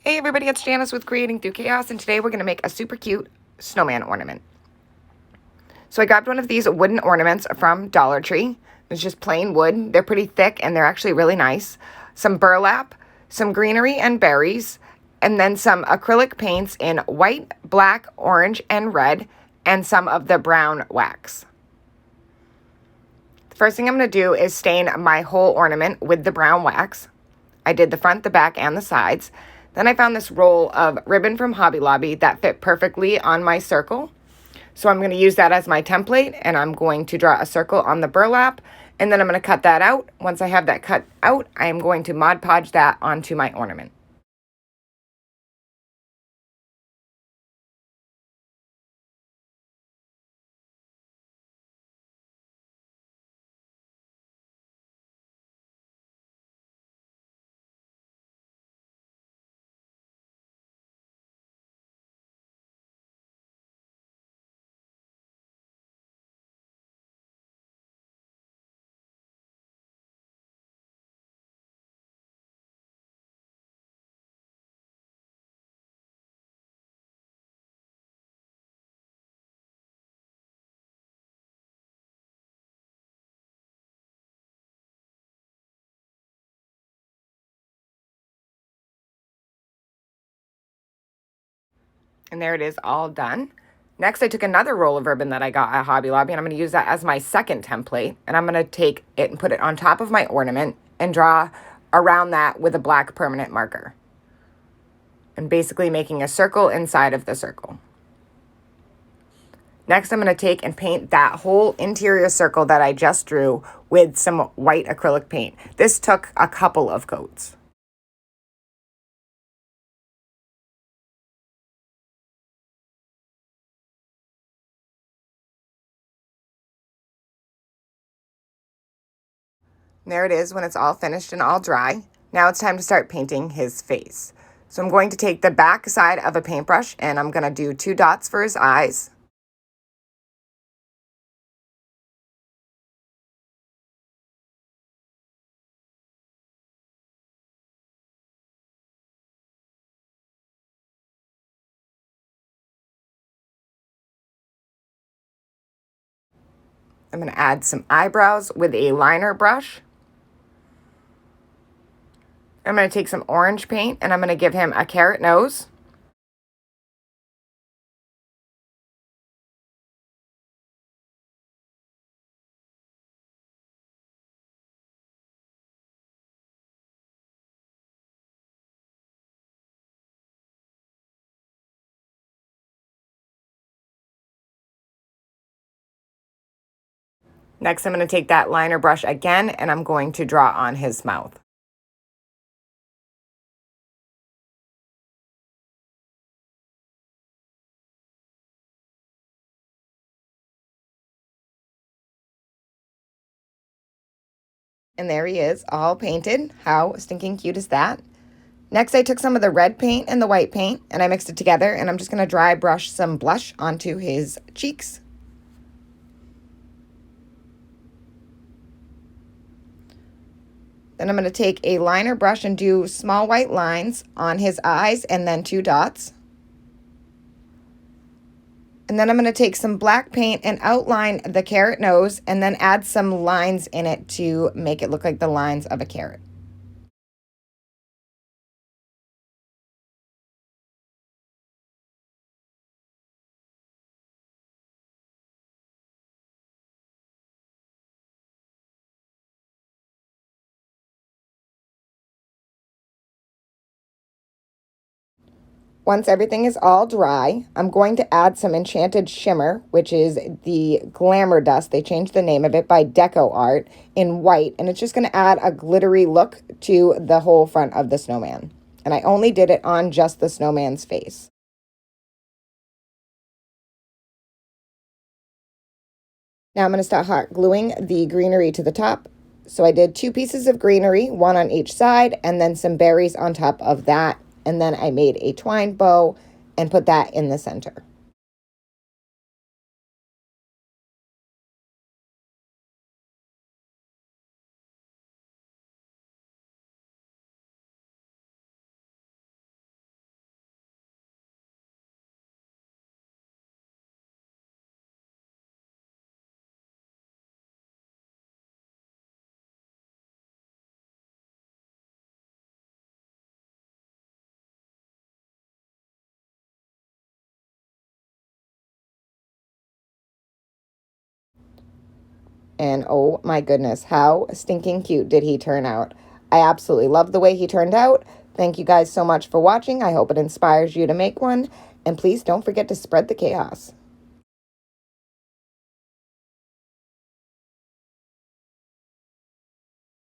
Hey everybody, it's Janice with Creating Through Chaos, and today we're going to make a super cute snowman ornament. So I grabbed one of these wooden ornaments from Dollar Tree. It's just plain wood. They're pretty thick and they're actually really nice. Some burlap, some greenery and berries, and then some acrylic paints in white, black, orange, and red, and some of the brown wax. The first thing I'm going to do is stain my whole ornament with the brown wax. I did the front, the back, and the sides. Then I found this roll of ribbon from Hobby Lobby that fit perfectly on my circle. So I'm going to use that as my template, and I'm going to draw a circle on the burlap, and then I'm going to cut that out. Once I have that cut out, I am going to Mod Podge that onto my ornament. And there it is, all done. Next, I took another roll of ribbon that I got at Hobby Lobby, and I'm going to use that as my second template. And I'm going to take it and put it on top of my ornament and draw around that with a black permanent marker. And basically making a circle inside of the circle. Next, I'm going to take and paint that whole interior circle that I just drew with some white acrylic paint. This took a couple of coats. There it is when it's all finished and all dry. Now it's time to start painting his face. So I'm going to take the back side of a paintbrush and I'm going to do 2 dots for his eyes. I'm going to add some eyebrows with a liner brush. I'm going to take some orange paint and I'm going to give him a carrot nose. Next, I'm going to take that liner brush again and I'm going to draw on his mouth. And there he is, all painted. How stinking cute is that? Next, I took some of the red paint and the white paint and I mixed it together, and I'm just going to dry brush some blush onto his cheeks. Then I'm going to take a liner brush and do small white lines on his eyes and then 2 dots. And then I'm going to take some black paint and outline the carrot nose and then add some lines in it to make it look like the lines of a carrot. Once everything is all dry, I'm going to add some Enchanted Shimmer, which is the Glamour Dust. They changed the name of it by Deco Art in white, and it's just going to add a glittery look to the whole front of the snowman. And I only did it on just the snowman's face. Now I'm going to start hot gluing the greenery to the top. So I did 2 pieces of greenery, 1 on each side, and then some berries on top of that. And then I made a twine bow and put that in the center. And oh my goodness, how stinking cute did he turn out. I absolutely love the way he turned out. Thank you guys so much for watching. I hope it inspires you to make one. And please don't forget to spread the chaos.